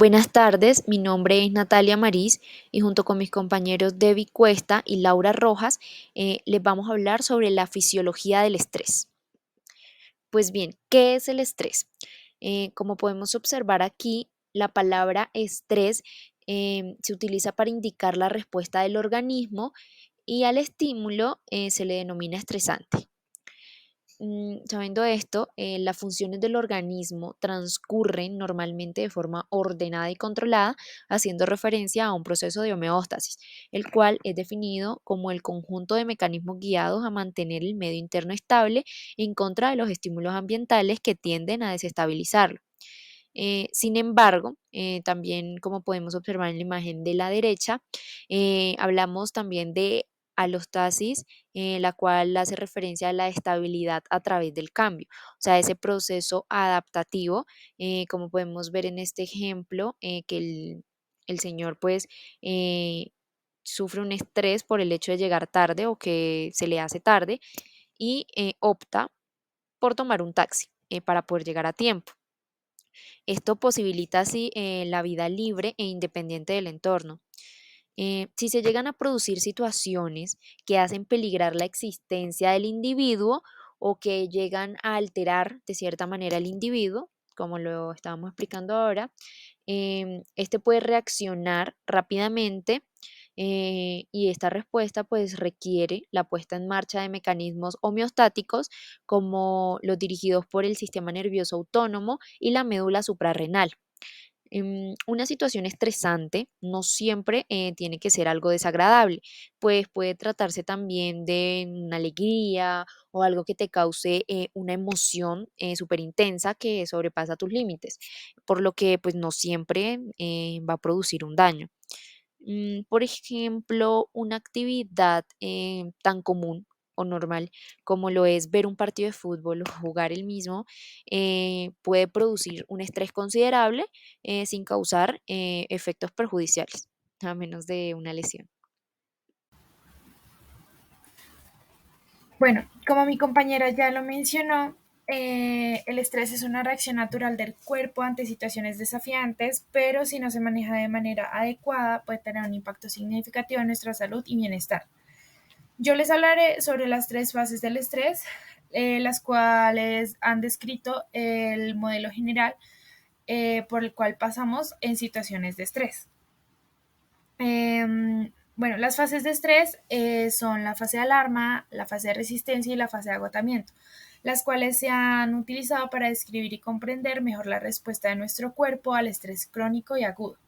Buenas tardes, mi nombre es Natalia Marís y junto con mis compañeros Debbie Cuesta y Laura Rojas les vamos a hablar sobre la fisiología del estrés. Pues bien, ¿qué es el estrés? Como podemos observar aquí, la palabra estrés se utiliza para indicar la respuesta del organismo y al estímulo se le denomina estresante. Sabiendo esto, las funciones del organismo transcurren normalmente de forma ordenada y controlada, haciendo referencia a un proceso de homeostasis, el cual es definido como el conjunto de mecanismos guiados a mantener el medio interno estable en contra de los estímulos ambientales que tienden a desestabilizarlo. Sin embargo, también como podemos observar en la imagen de la derecha, hablamos también de alostasis, la cual hace referencia a la estabilidad a través del cambio, o sea, ese proceso adaptativo, como podemos ver en este ejemplo, que el señor pues eh, sufre un estrés por el hecho de llegar tarde o que se le hace tarde y opta por tomar un taxi para poder llegar a tiempo. Esto posibilita así la vida libre e independiente del entorno. Si se llegan a producir situaciones que hacen peligrar la existencia del individuo o que llegan a alterar de cierta manera al individuo, como lo estábamos explicando ahora, este puede reaccionar rápidamente y esta respuesta pues requiere la puesta en marcha de mecanismos homeostáticos como los dirigidos por el sistema nervioso autónomo y la médula suprarrenal. Una situación estresante no siempre tiene que ser algo desagradable, pues puede tratarse también de una alegría o algo que te cause una emoción súper intensa que sobrepasa tus límites, por lo que pues no siempre va a producir un daño. Por ejemplo, una actividad tan común o normal como lo es ver un partido de fútbol o jugar el mismo, puede producir un estrés considerable sin causar efectos perjudiciales, a menos de una lesión. Bueno, como mi compañera ya lo mencionó, el estrés es una reacción natural del cuerpo ante situaciones desafiantes, pero si no se maneja de manera adecuada puede tener un impacto significativo en nuestra salud y bienestar. Yo les hablaré sobre las tres fases del estrés, las cuales han descrito el modelo general por el cual pasamos en situaciones de estrés. Bueno, las fases de estrés son la fase de alarma, la fase de resistencia y la fase de agotamiento, las cuales se han utilizado para describir y comprender mejor la respuesta de nuestro cuerpo al estrés crónico y agudo.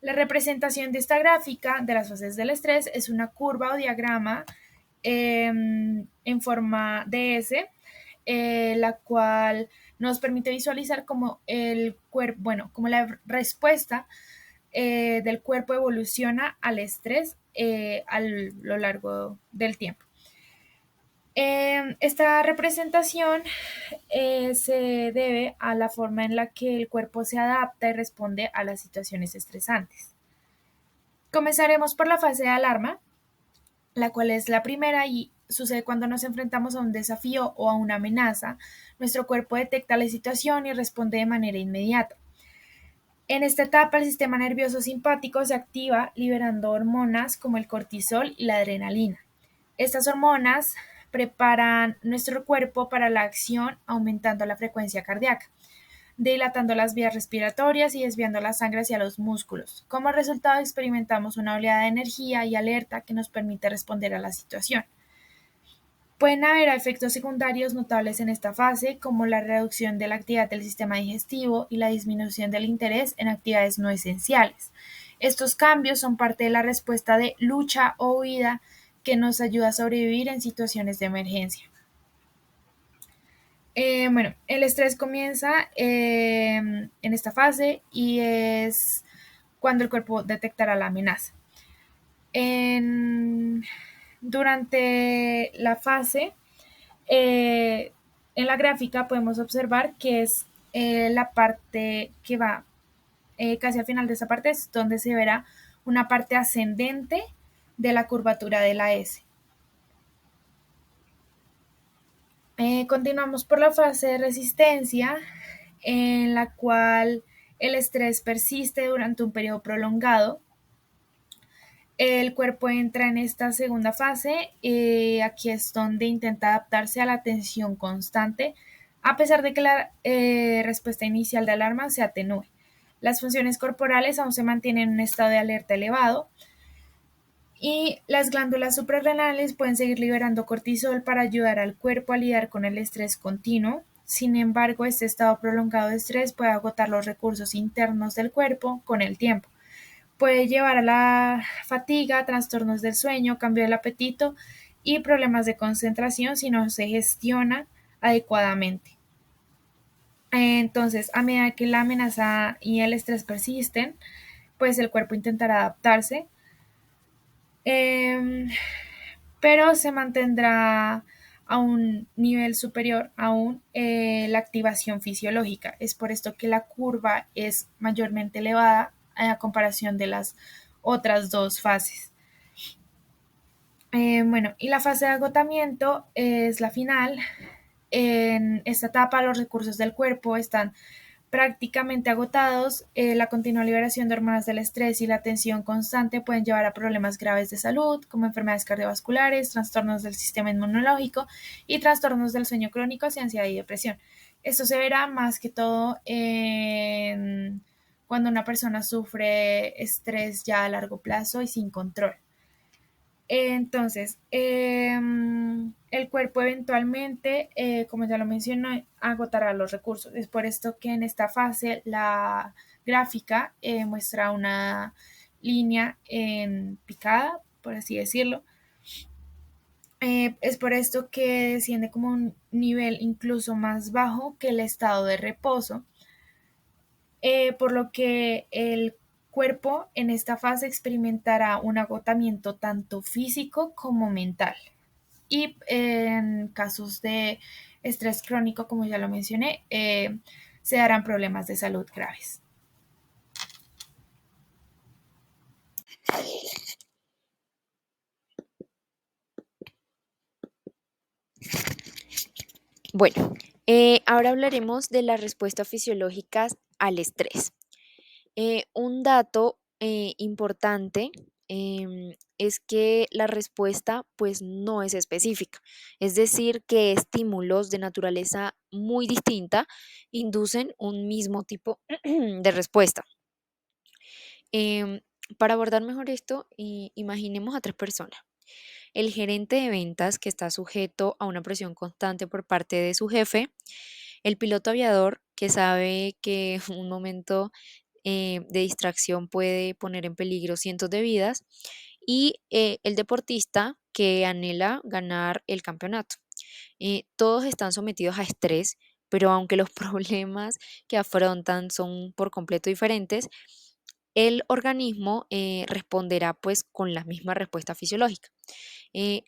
La representación de esta gráfica de las fases del estrés es una curva o diagrama en forma de S, la cual nos permite visualizar cómo el cuerpo, bueno, cómo la respuesta del cuerpo evoluciona al estrés a lo largo del tiempo. Esta representación se debe a la forma en la que el cuerpo se adapta y responde a las situaciones estresantes. Comenzaremos por la fase de alarma, la cual es la primera y sucede cuando nos enfrentamos a un desafío o a una amenaza. Nuestro cuerpo detecta la situación y responde de manera inmediata. En esta etapa, el sistema nervioso simpático se activa liberando hormonas como el cortisol y la adrenalina. Estas hormonas preparan nuestro cuerpo para la acción, aumentando la frecuencia cardíaca, dilatando las vías respiratorias y desviando la sangre hacia los músculos. Como resultado, experimentamos una oleada de energía y alerta que nos permite responder a la situación. Pueden haber efectos secundarios notables en esta fase, como la reducción de la actividad del sistema digestivo y la disminución del interés en actividades no esenciales. Estos cambios son parte de la respuesta de lucha o huida que nos ayuda a sobrevivir en situaciones de emergencia. Bueno, el estrés comienza en esta fase y es cuando el cuerpo detectará la amenaza. En- Durante la fase eh, en la gráfica podemos observar que es la parte que va casi al final de esa parte, es donde se verá una parte ascendente de la curvatura de la S. Continuamos por la fase de resistencia, en la cual El estrés persiste durante un periodo prolongado. El cuerpo entra en esta segunda fase. Aquí es donde intenta adaptarse a la tensión constante, a pesar de que la respuesta inicial de alarma se atenúe. Las funciones corporales aún se mantienen en un estado de alerta elevado y las glándulas suprarrenales pueden seguir liberando cortisol para ayudar al cuerpo a lidiar con el estrés continuo. Sin embargo, este estado prolongado de estrés puede agotar los recursos internos del cuerpo con el tiempo. Puede llevar a la fatiga, trastornos del sueño, cambio del apetito y problemas de concentración si no se gestiona adecuadamente. Entonces, a medida que la amenaza y el estrés persisten, pues el cuerpo intentará adaptarse, eh, pero se mantendrá a un nivel superior aún la activación fisiológica. Es por esto que la curva es mayormente elevada a comparación de las otras dos fases. Bueno, y la fase de agotamiento es la final. En esta etapa los recursos del cuerpo están prácticamente agotados. La continua liberación de hormonas del estrés y la tensión constante pueden llevar a problemas graves de salud, como enfermedades cardiovasculares, trastornos del sistema inmunológico y trastornos del sueño crónico, ansiedad y depresión. Esto se verá más que todo cuando una persona sufre estrés ya a largo plazo y sin control. Entonces, el cuerpo eventualmente, como ya lo mencioné, agotará los recursos. Es por esto que en esta fase la gráfica muestra una línea en picada, por así decirlo. Es por esto que desciende como un nivel incluso más bajo que el estado de reposo, por lo que el cuerpo en esta fase experimentará un agotamiento tanto físico como mental. Y en casos de estrés crónico, como ya lo mencioné, se darán problemas de salud graves. Bueno, ahora hablaremos de las respuestas fisiológicas al estrés. Un dato importante es que la respuesta pues no es específica, es decir, que estímulos de naturaleza muy distinta inducen un mismo tipo de respuesta. Em, para abordar mejor esto, imaginemos a tres personas. El gerente de ventas que está sujeto a una presión constante por parte de su jefe, el piloto aviador que sabe que un momento de distracción puede poner en peligro cientos de vidas y el deportista que anhela ganar el campeonato. Todos están sometidos a estrés, pero aunque los problemas que afrontan son por completo diferentes, el organismo responderá pues con la misma respuesta fisiológica.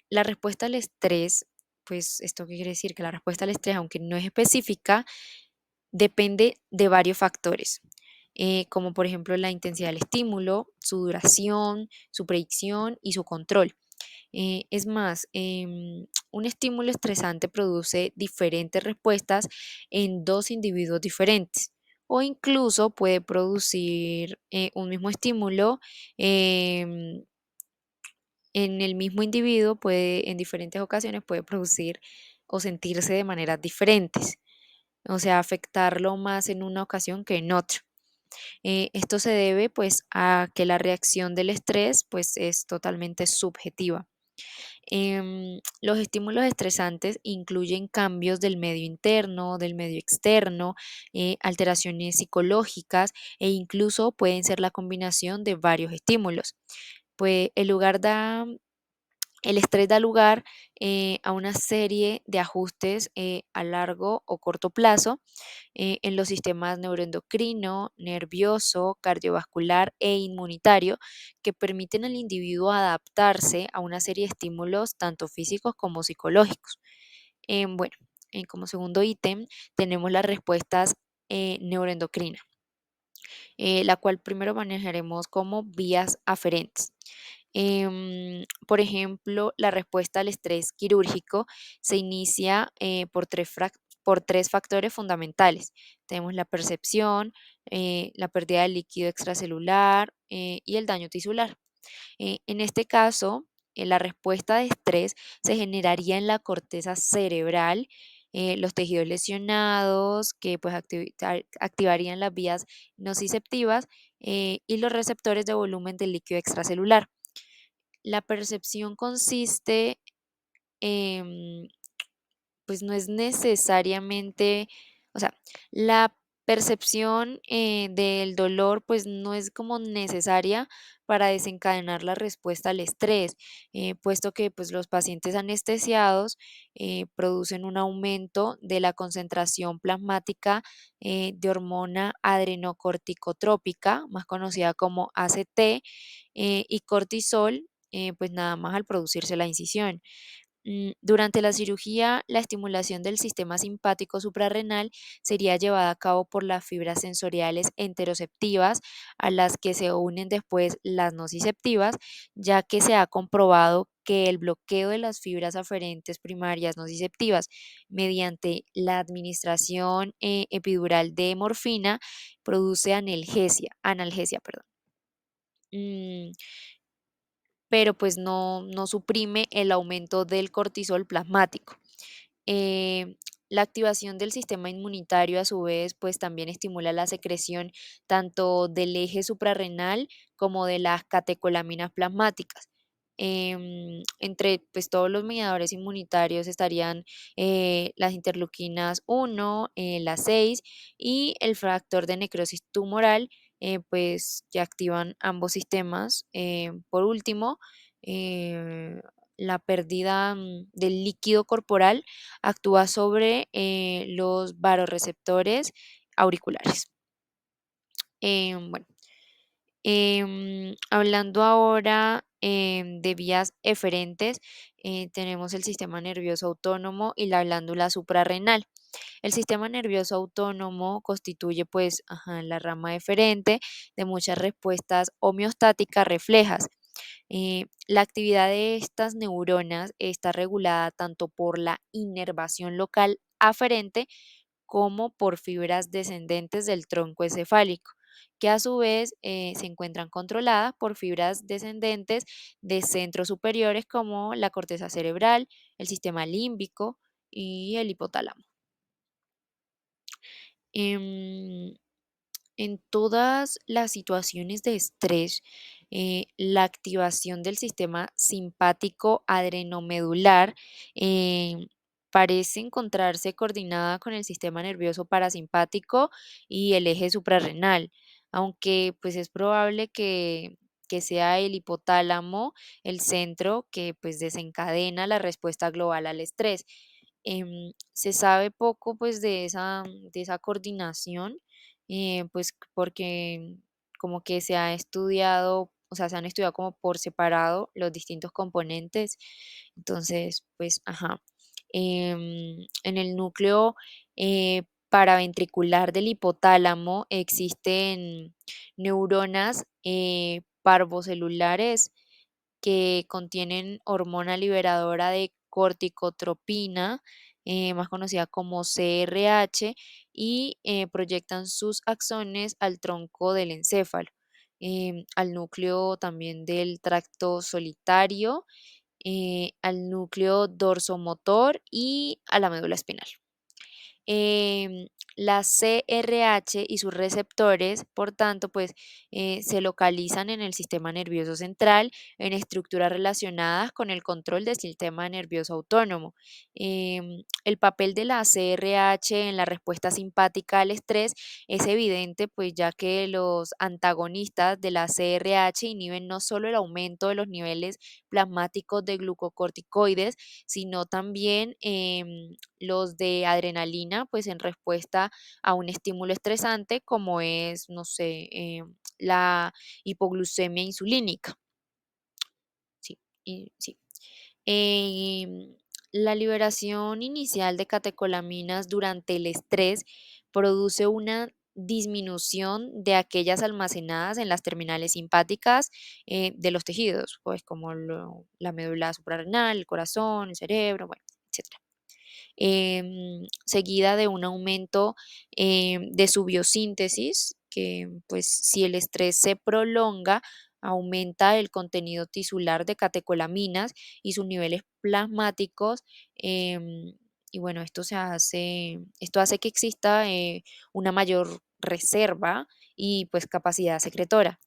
La respuesta al estrés, pues esto qué quiere decir que la respuesta al estrés, aunque no es específica, depende de varios factores, como por ejemplo la intensidad del estímulo, su duración, su predicción y su control. Es más, un estímulo estresante produce diferentes respuestas en dos individuos diferentes. O incluso puede producir un mismo estímulo em, en el mismo individuo, puede en diferentes ocasiones puede producir o sentirse de maneras diferentes, o sea, afectarlo más en una ocasión que en otra. Esto se debe pues a que la reacción del estrés pues es totalmente subjetiva. Los estímulos estresantes incluyen cambios del medio interno, del medio externo, alteraciones psicológicas e incluso pueden ser la combinación de varios estímulos. Pues el estrés da lugar a una serie de ajustes a largo o corto plazo en los sistemas neuroendocrino, nervioso, cardiovascular e inmunitario que permiten al individuo adaptarse a una serie de estímulos tanto físicos como psicológicos. Bueno, como segundo ítem tenemos las respuestas neuroendocrinas, la cual primero manejaremos como vías aferentes. Por ejemplo, la respuesta al estrés quirúrgico se inicia por tres factores fundamentales. Tenemos la percepción, la pérdida de líquido extracelular y el daño tisular. En este caso, la respuesta de estrés se generaría en la corteza cerebral, los tejidos lesionados que pues activarían las vías nociceptivas y los receptores de volumen del líquido extracelular. La percepción consiste en pues no es necesariamente, o sea, la percepción del dolor pues no es como necesaria para desencadenar la respuesta al estrés, puesto que pues los pacientes anestesiados producen un aumento de la concentración plasmática de hormona adrenocorticotrópica, más conocida como ACT, y cortisol, pues nada más al producirse la incisión. Durante la cirugía, la estimulación del sistema simpático suprarrenal sería llevada a cabo por las fibras sensoriales enteroceptivas, a las que se unen después las nociceptivas, ya que se ha comprobado que el bloqueo de las fibras aferentes primarias nociceptivas mediante la administración epidural de morfina produce analgesia, perdón. Mm, pero pues no suprime el aumento del cortisol plasmático. Eh, la activación del sistema inmunitario a su vez pues también estimula la secreción tanto del eje suprarrenal como de las catecolaminas plasmáticas. Entre pues todos los mediadores inmunitarios estarían las interleuquinas 1, la 6 y el factor de necrosis tumoral, pues que activan ambos sistemas. Por último, eh, la pérdida del líquido corporal actúa sobre los varoreceptores auriculares. Bueno, hablando ahora de vías eferentes, tenemos el sistema nervioso autónomo y la glándula suprarrenal. El sistema nervioso autónomo constituye pues la rama eferente de muchas respuestas homeostáticas reflejas. La actividad de estas neuronas está regulada tanto por la inervación local aferente como por fibras descendentes del tronco encefálico, que a su vez se encuentran controladas por fibras descendentes de centros superiores como la corteza cerebral, el sistema límbico y el hipotálamo. Em, en todas las situaciones de estrés, la activación del sistema simpático adrenomedular eh, parece encontrarse coordinada con el sistema nervioso parasimpático y el eje suprarrenal, aunque pues es probable que sea el hipotálamo el centro que pues desencadena la respuesta global al estrés. Se sabe poco pues de esa coordinación, pues porque como que se ha estudiado, o sea, se han estudiado como por separado los distintos componentes. Entonces, pues, en el núcleo paraventricular del hipotálamo existen neuronas parvocelulares que contienen hormona liberadora de corticotropina, más conocida como CRH, y proyectan sus axones al tronco del encéfalo, al núcleo también del tracto solitario, al núcleo dorsomotor y a la médula espinal. Em, la CRH y sus receptores, por tanto, pues se localizan en el sistema nervioso central, en estructuras relacionadas con el control del sistema nervioso autónomo. El papel de la CRH en la respuesta simpática al estrés es evidente, pues ya que los antagonistas de la CRH inhiben no solo el aumento de los niveles plasmáticos de glucocorticoides, sino también los de adrenalina, pues en respuesta a un estímulo estresante como es, no sé, la hipoglucemia insulínica. Sí, sí. Em, la liberación inicial de catecolaminas durante el estrés produce una disminución de aquellas almacenadas en las terminales simpáticas de los tejidos, pues como la médula suprarrenal, el corazón, el cerebro, bueno, etc. Seguida de un aumento de su biosíntesis. que pues si el estrés se prolonga, aumenta el contenido tisular de catecolaminas y sus niveles plasmáticos. Y bueno, esto hace que exista una mayor reserva y pues capacidad secretora.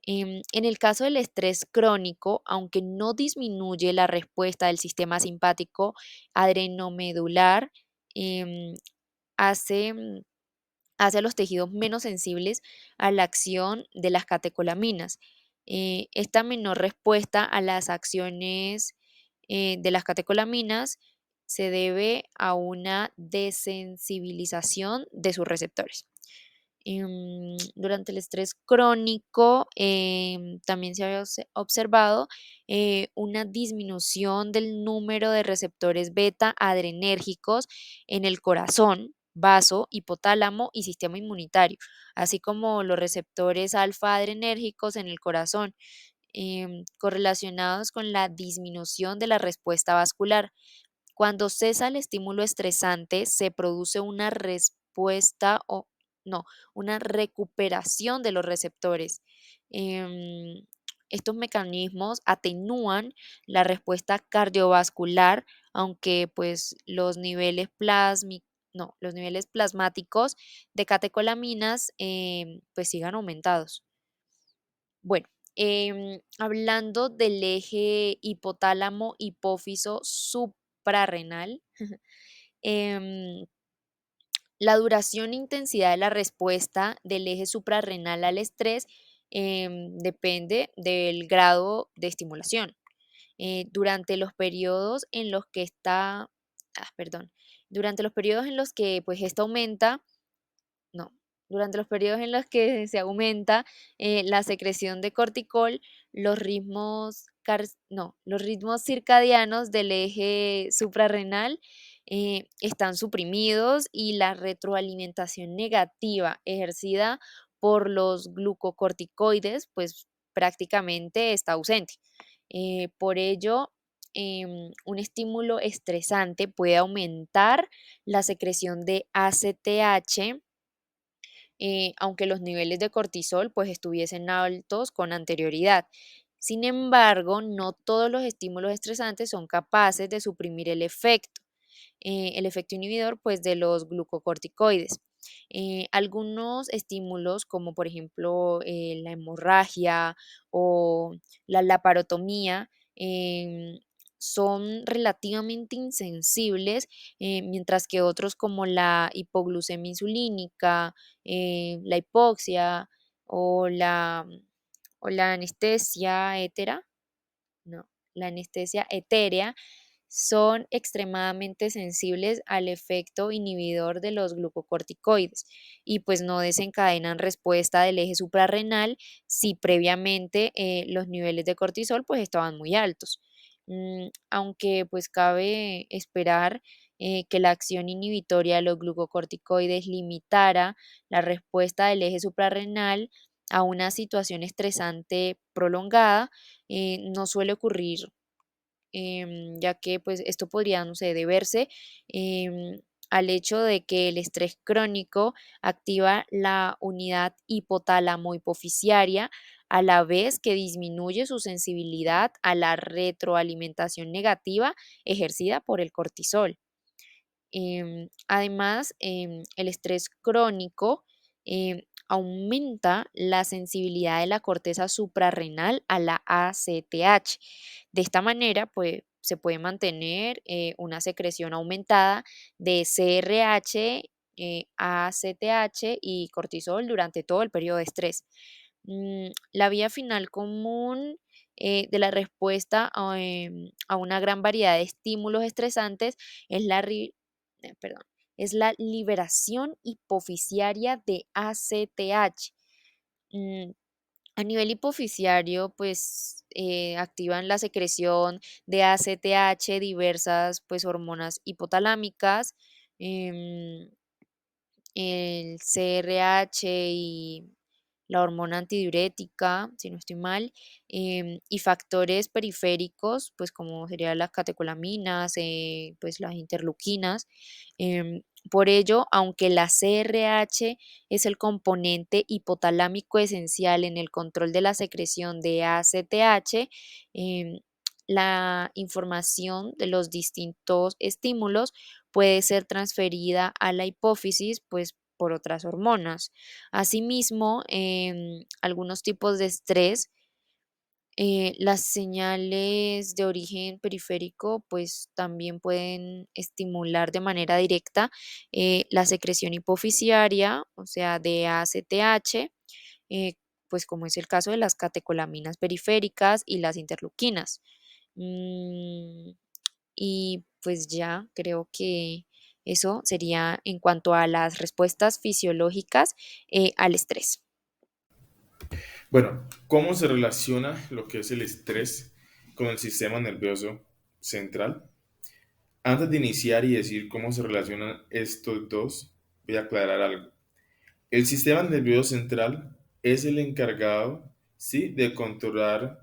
En el caso del estrés crónico, aunque no disminuye la respuesta del sistema simpático adrenomedular, em, hace, hace a los tejidos menos sensibles a la acción de las catecolaminas. Esta menor respuesta a las acciones de las catecolaminas se debe a una desensibilización de sus receptores. Durante el estrés crónico también se había observado una disminución del número de receptores beta adrenérgicos en el corazón, vaso, hipotálamo y sistema inmunitario, así como los receptores alfa adrenérgicos en el corazón, correlacionados con la disminución de la respuesta vascular. Cuando cesa el estímulo estresante, se produce una respuesta o no, una recuperación de los receptores. Em, Estos mecanismos atenúan la respuesta cardiovascular, aunque pues los niveles plasmáticos de catecolaminas pues sigan aumentados. Bueno, hablando del eje hipotálamo hipófiso suprarrenal, em, la duración e intensidad de la respuesta del eje suprarrenal al estrés depende del grado de estimulación. Durante los periodos en los que perdón, durante los periodos en los que pues esto aumenta, no, durante los periodos en los que se aumenta la secreción de corticol, los ritmos circadianos del eje suprarrenal están suprimidos y la retroalimentación negativa ejercida por los glucocorticoides, pues prácticamente está ausente. Por ello, un estímulo estresante puede aumentar la secreción de ACTH, aunque los niveles de cortisol pues estuviesen altos con anterioridad. Sin embargo, no todos los estímulos estresantes son capaces de suprimir el efecto inhibidor pues de los glucocorticoides. Algunos estímulos como por ejemplo la hemorragia o la laparotomía son relativamente insensibles, mientras que otros como la hipoglucemia insulínica, la hipoxia o la anestesia no, la anestesia etérea son extremadamente sensibles al efecto inhibidor de los glucocorticoides y pues no desencadenan respuesta del eje suprarrenal si previamente los niveles de cortisol pues estaban muy altos. Aunque pues cabe esperar que la acción inhibitoria de los glucocorticoides limitara la respuesta del eje suprarrenal a una situación estresante prolongada, no suele ocurrir, ya que pues esto podría, no sé, deberse al hecho de que el estrés crónico activa la unidad hipotálamo hipofisiaria a la vez que disminuye su sensibilidad a la retroalimentación negativa ejercida por el cortisol. Además, el estrés crónico aumenta la sensibilidad de la corteza suprarrenal a la ACTH. De esta manera, pues, se puede mantener una secreción aumentada de CRH, ACTH y cortisol durante todo el periodo de estrés. La vía final común de la respuesta a una gran variedad de estímulos estresantes es perdón, es la liberación hipofisiaria de ACTH. Mm, a nivel hipofisiario, pues activan la secreción de ACTH diversas pues hormonas hipotalámicas, em, el CRH y la hormona antidiurética, si no estoy mal, y factores periféricos, pues como serían las catecolaminas, pues las interleuquinas, Por ello, aunque la CRH es el componente hipotalámico esencial en el control de la secreción de ACTH, em, la información de los distintos estímulos puede ser transferida a la hipófisis, pues por otras hormonas. Asimismo, algunos tipos de estrés, las señales de origen periférico, pues también pueden estimular de manera directa la secreción hipofisiaria, o sea, de ACTH, eh, pues como es el caso de las catecolaminas periféricas y las interleuquinas. Mm, y pues ya creo que eso sería en cuanto a las respuestas fisiológicas al estrés. Bueno, ¿cómo se relaciona lo que es el estrés con el sistema nervioso central? Antes de iniciar y decir cómo se relacionan estos dos, voy a aclarar algo. El sistema nervioso central es el encargado, ¿sí?, de controlar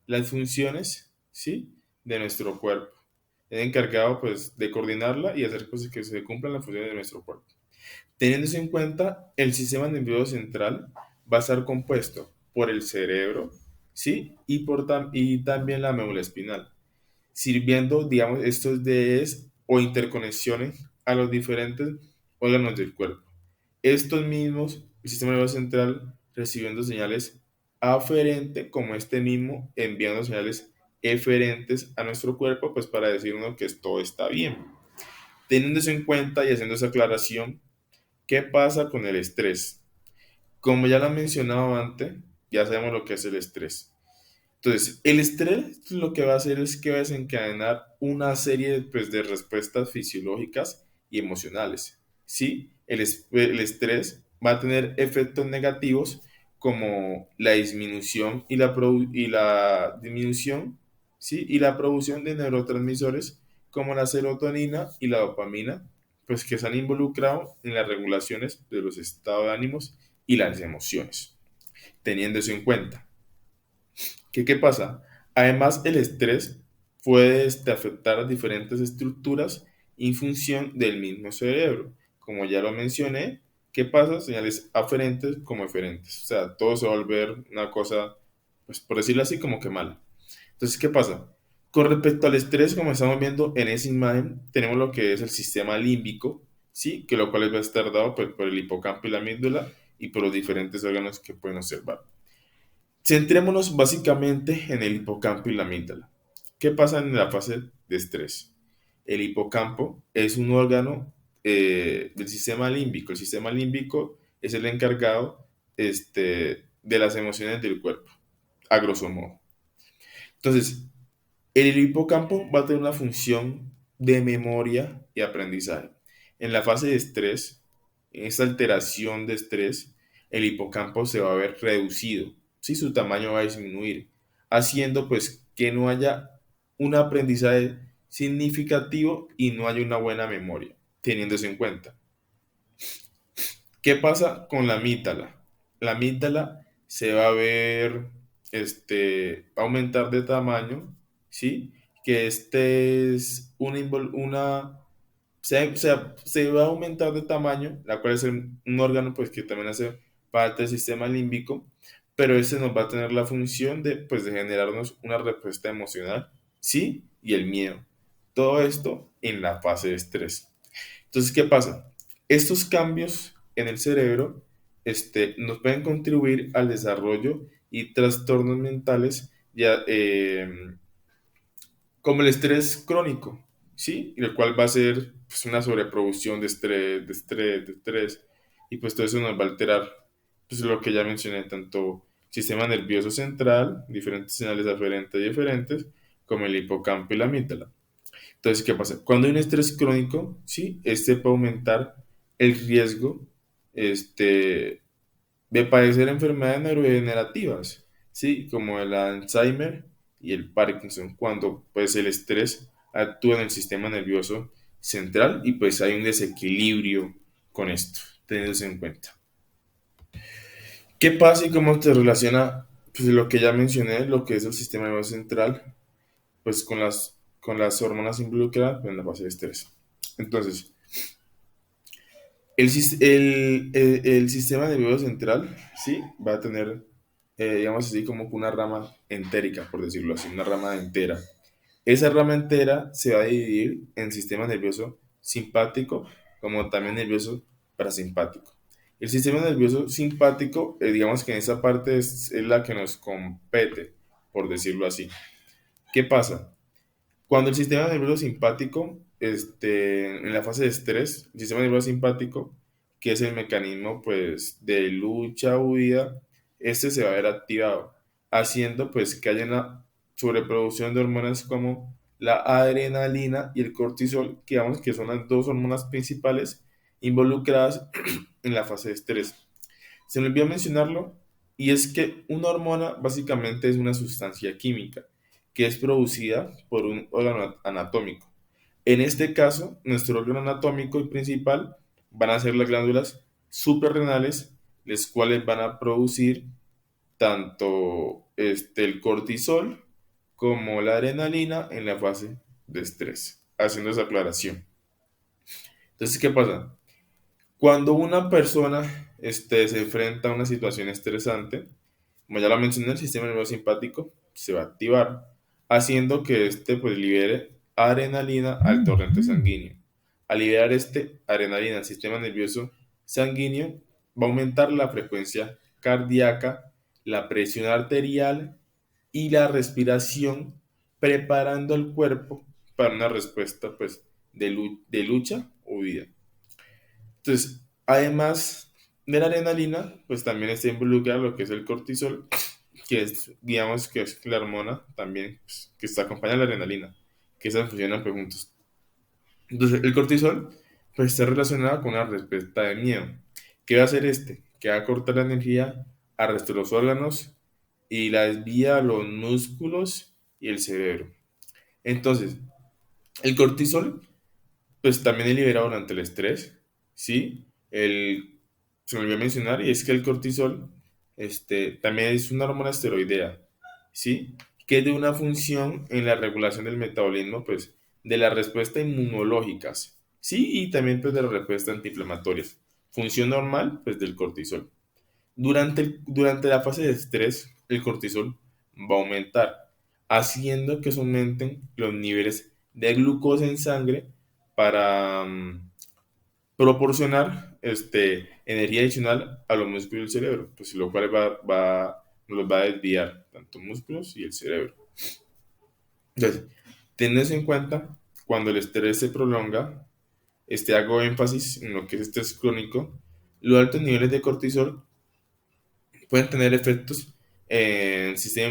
las funciones, ¿sí?, de nuestro cuerpo. Es encargado, pues, de coordinarla y hacer cosas que se cumplan las funciones de nuestro cuerpo. Teniendo eso en cuenta, el sistema nervioso central va a estar compuesto por el cerebro, ¿sí?, y también la médula espinal, sirviendo, digamos, estos DEs o interconexiones a los diferentes órganos del cuerpo. Estos mismos, el sistema nervioso central recibiendo señales aferente, como este mismo, enviando señales eferentes a nuestro cuerpo, pues para decirnos que todo está bien. Teniendo eso en cuenta y haciendo esa aclaración, ¿qué pasa con el estrés? Como ya lo he mencionado antes, ya sabemos lo que es el estrés. Entonces, el estrés lo que va a hacer es que va a desencadenar una serie pues, de respuestas fisiológicas y emocionales. ¿Sí? El estrés va a tener efectos negativos como la disminución y la disminución, ¿sí?, y la producción de neurotransmisores como la serotonina y la dopamina, pues que se han involucrado en las regulaciones de los estados de ánimos y las emociones. Teniendo eso en cuenta. ¿Qué pasa? Además, el estrés puede afectar a diferentes estructuras y función del mismo cerebro. Como ya lo mencioné, ¿qué pasa? Señales aferentes como eferentes. O sea, todo se va a volver una cosa, pues por decirlo así, como que mala. Entonces, ¿qué pasa? Con respecto al estrés, como estamos viendo en esa imagen, tenemos lo que es el sistema límbico, ¿sí? Que lo cual va a estar dado pues, por el hipocampo y la amígdala y por los diferentes órganos que pueden observar. Centrémonos básicamente en el hipocampo y la amígdala. ¿Qué pasa en la fase de estrés? El hipocampo es un órgano del sistema límbico. El sistema límbico es el encargado de las emociones del cuerpo, a grosso modo. Entonces, el hipocampo va a tener una función de memoria y aprendizaje. En la fase de estrés, en esta alteración de estrés, el hipocampo se va a ver reducido, ¿sí? Su tamaño va a disminuir, haciendo pues que no haya un aprendizaje significativo y no haya una buena memoria, teniendo eso en cuenta. ¿Qué pasa con la amígdala? La amígdala se va a ver, va a aumentar de tamaño, ¿sí? Que este es se va a aumentar de tamaño, la cual es un órgano pues que también hace parte del sistema límbico, pero ese nos va a tener la función de, pues, de generarnos una respuesta emocional, ¿sí? Y el miedo. Todo esto en la fase de estrés. Entonces, ¿qué pasa? Estos cambios en el cerebro nos pueden contribuir al desarrollo y trastornos mentales ya, como el estrés crónico, ¿sí? Y el cual va a ser pues, una sobreproducción de estrés, y pues todo eso nos va a alterar, pues lo que ya mencioné, tanto sistema nervioso central, diferentes señales aferentes y eferentes, como el hipocampo y la amígdala. Entonces, ¿qué pasa? Cuando hay un estrés crónico, ¿sí? Este puede aumentar el riesgo de padecer enfermedades neurodegenerativas, ¿sí? Como el Alzheimer y el Parkinson, cuando pues el estrés actúa en el sistema nervioso central y pues hay un desequilibrio con esto, teniendo en cuenta. ¿Qué pasa y cómo se relaciona pues lo que ya mencioné, lo que es el sistema nervioso central, pues con las hormonas involucradas en la fase de estrés? Entonces, el sistema nervioso central, sí, va a tener, digamos así, como que una rama entérica, por decirlo así, una rama entera. Esa rama entera se va a dividir en sistema nervioso simpático como también nervioso parasimpático. El sistema nervioso simpático, digamos que en esa parte es la que nos compete, por decirlo así. ¿Qué pasa? Cuando el sistema nervioso simpático, en la fase de estrés, el sistema nervioso simpático, que es el mecanismo pues de lucha o huida, este se va a ver activado, haciendo pues que haya una sobreproducción de hormonas como la adrenalina y el cortisol, que digamos que son las dos hormonas principales involucradas en la fase de estrés. Se me olvidó mencionarlo, y es que una hormona básicamente es una sustancia química que es producida por un órgano anatómico. En este caso, nuestro órgano anatómico y principal van a ser las glándulas suprarrenales, las cuales van a producir tanto el cortisol como la adrenalina en la fase de estrés, haciendo esa aclaración. Entonces, ¿qué pasa? Cuando una persona se enfrenta a una situación estresante, como ya lo mencioné, el sistema nervioso simpático se va a activar, haciendo que pues, libere adrenalina al torrente sanguíneo. Al liberar adrenalina al sistema nervioso sanguíneo, va a aumentar la frecuencia cardíaca, la presión arterial y la respiración, preparando el cuerpo para una respuesta pues, de lucha o vida. Entonces, además de la adrenalina, pues también está involucrado lo que es el cortisol, que es, digamos, que es la hormona también pues, que está acompañada de la adrenalina, que esas funcionan pues juntos. Entonces, el cortisol pues está relacionado con una respuesta de miedo. ¿Qué va a hacer este? Que va a cortar la energía al resto de los órganos y la desvía a los músculos y el cerebro. Entonces, el cortisol pues también es liberado durante el estrés, ¿sí? Se me olvidó mencionar, y es que el cortisol también es una hormona esteroidea, ¿sí? Que de una función en la regulación del metabolismo, pues, de las respuestas inmunológicas, ¿sí? Y también, pues, de las respuestas antiinflamatorias. Función normal, pues, del cortisol. Durante la fase de estrés, el cortisol va a aumentar, haciendo que se aumenten los niveles de glucosa en sangre para proporcionar energía adicional a los músculos del cerebro, pues lo cual nos va a desviar tanto músculos y el cerebro. Entonces, teniendo en cuenta, cuando el estrés se prolonga, hago énfasis en lo que es estrés crónico, los altos niveles de cortisol pueden tener efectos en el sistema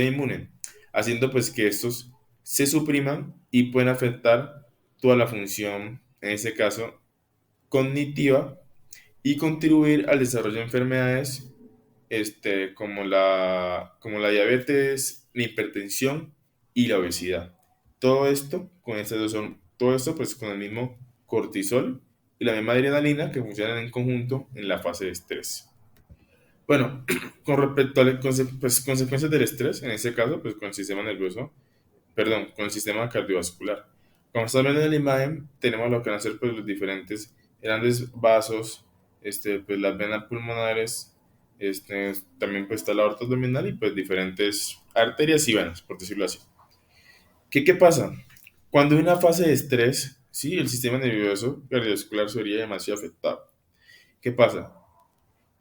inmune, haciendo pues que estos se supriman y pueden afectar toda la función, en ese caso, cognitiva, y contribuir al desarrollo de enfermedades como la diabetes, la hipertensión y la obesidad. Todo esto pues con el mismo cortisol y la misma adrenalina que funcionan en conjunto en la fase de estrés. Bueno, con respecto a las consecuencias del estrés, en este caso, pues con el sistema nervioso, perdón, con el sistema cardiovascular. Como estás viendo en la imagen, tenemos lo que van a ser pues, los diferentes grandes vasos, pues, las venas pulmonares, también pues, está la aorta abdominal y pues diferentes arterias y venas, por decirlo así. ¿Qué pasa? Cuando hay una fase de estrés, sí, el sistema nervioso cardiovascular sería demasiado afectado. ¿Qué pasa?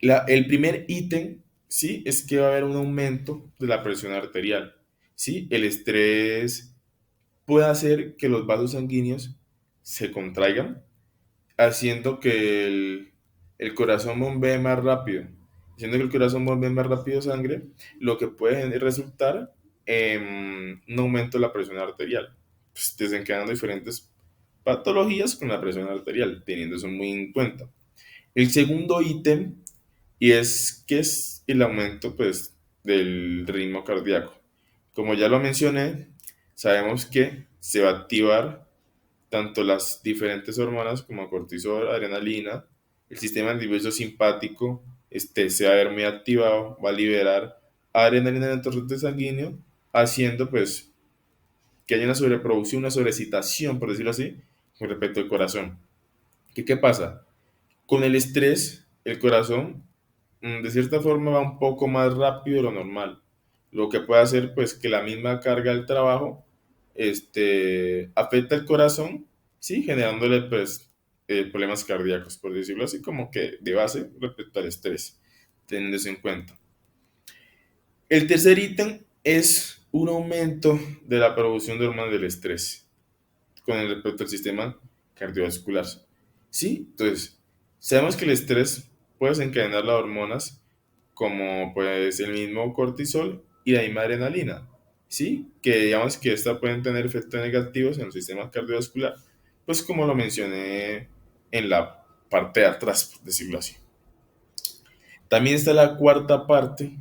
El primer ítem, sí, es que va a haber un aumento de la presión arterial. Sí, el estrés puede hacer que los vasos sanguíneos se contraigan, haciendo que el corazón bombee más rápido. Haciendo que el corazón bombee más rápido sangre, lo que puede resultar en un aumento de la presión arterial, pues, desencadenando diferentes patologías con la presión arterial, teniendo eso muy en cuenta. El segundo ítem y es que es el aumento pues del ritmo cardíaco. Como ya lo mencioné, sabemos que se va a activar tanto las diferentes hormonas como cortisol, adrenalina, el sistema nervioso simpático se va a ver muy activado, va a liberar adrenalina en el torrente sanguíneo, haciendo pues que haya una sobreproducción, una sobrecitación, por decirlo así, con respecto al corazón. ¿Qué pasa? Con el estrés, el corazón de cierta forma va un poco más rápido de lo normal, lo que puede hacer pues que la misma carga del trabajo afecta el corazón, sí, generándole pues problemas cardíacos, por decirlo así, como que de base respecto al estrés, teniendo eso en cuenta. El tercer ítem es un aumento de la producción de hormonas del estrés con respecto al sistema cardiovascular. Sí, entonces, sabemos que el estrés puede desencadenar las hormonas como pues el mismo cortisol y la misma adrenalina. Sí, que digamos que estas pueden tener efectos negativos en el sistema cardiovascular, pues como lo mencioné en la parte de atrás, por decirlo así. También está la cuarta parte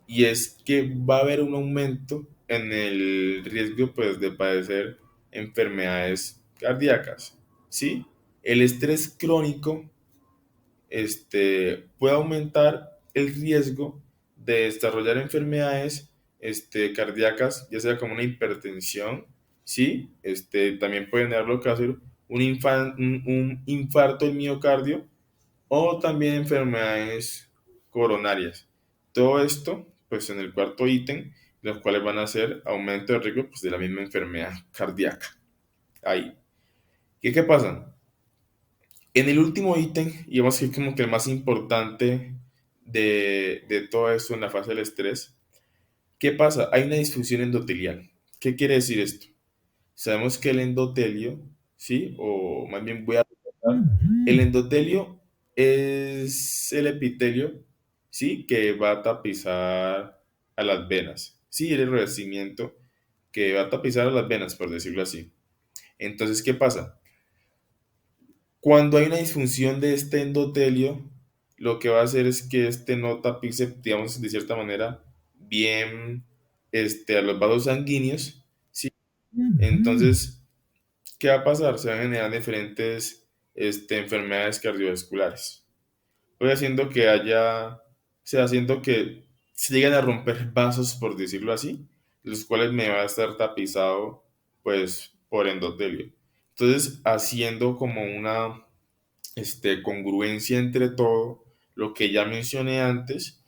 y es que va a haber un aumento en el riesgo pues, de padecer enfermedades cardíacas. ¿Sí? El estrés crónico puede aumentar el riesgo de desarrollar enfermedades cardíacas, ya sea como una hipertensión, ¿sí? También pueden dar lo que va a ser un infarto del miocardio o también enfermedades coronarias. Todo esto, pues en el cuarto ítem, los cuales van a ser aumento de riesgo pues, de la misma enfermedad cardíaca. Ahí. ¿Qué pasa? En el último ítem, digamos que es como que el más importante de todo esto en la fase del estrés, ¿qué pasa? Hay una disfunción endotelial. ¿Qué quiere decir esto? Sabemos que el endotelio, ¿sí? O más bien voy a recordar, el endotelio es el epitelio, ¿sí? Que va a tapizar a las venas, ¿sí? El revestimiento que va a tapizar a las venas, por decirlo así. Entonces, ¿qué pasa? Cuando hay una disfunción de este endotelio, lo que va a hacer es que este no tapice, digamos, de cierta manera, bien a los vasos sanguíneos, ¿sí? Entonces, ¿qué va a pasar? Se van a generar diferentes enfermedades cardiovasculares. Voy haciendo que haya, o sea, haciendo que se lleguen a romper vasos, por decirlo así, los cuales me va a estar tapizado, pues, por endotelio. Entonces, haciendo como una congruencia entre todo lo que ya mencioné antes,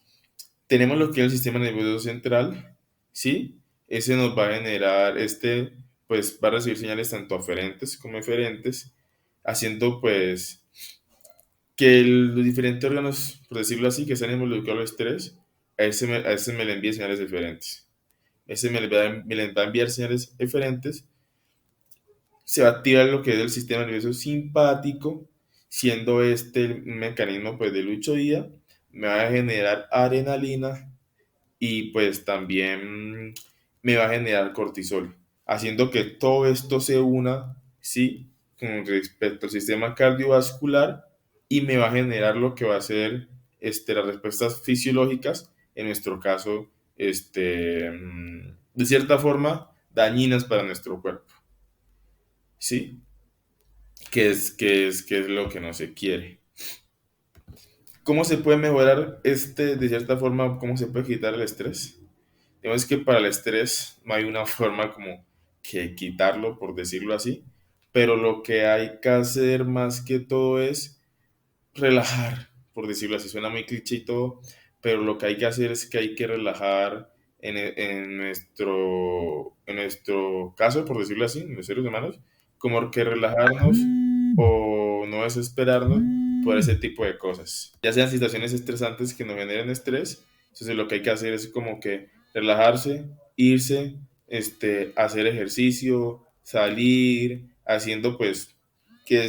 tenemos lo que es el sistema nervioso central, ¿sí? Ese nos va a generar, pues va a recibir señales tanto aferentes como eferentes, haciendo pues que los diferentes órganos, por decirlo así, que están involucrados al estrés, a ese me le envíe señales eferentes. Ese me le va a enviar señales eferentes, se va a activar lo que es el sistema nervioso simpático, siendo este el mecanismo pues de lucha o huida, me va a generar adrenalina y pues también me va a generar cortisol, haciendo que todo esto se una, ¿sí? Con respecto al sistema cardiovascular y me va a generar lo que va a ser las respuestas fisiológicas, en nuestro caso, de cierta forma, dañinas para nuestro cuerpo, ¿sí? Que es lo que no se quiere. ¿Cómo se puede mejorar de cierta forma, cómo se puede quitar el estrés? Digamos que para el estrés no hay una forma como que quitarlo, por decirlo así, pero lo que hay que hacer más que todo es relajar, por decirlo así, suena muy cliché y todo, pero lo que hay que hacer es que hay que relajar en nuestro caso, por decirlo así, en los seres humanos, como que relajarnos o no desesperarnos por ese tipo de cosas. Ya sean situaciones estresantes que nos generen estrés, entonces lo que hay que hacer es como que relajarse, irse, hacer ejercicio, salir, haciendo pues que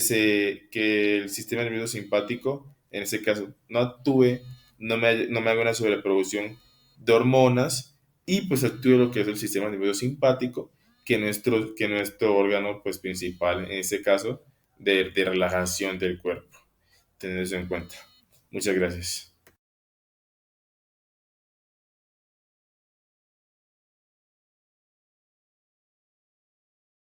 el sistema nervioso simpático, en este caso, no actúe, no me haga una sobreproducción de hormonas y pues actúe lo que es el sistema nervioso simpático, que nuestro órgano pues principal, en este caso, de relajación del cuerpo. Tener eso en cuenta. Muchas gracias.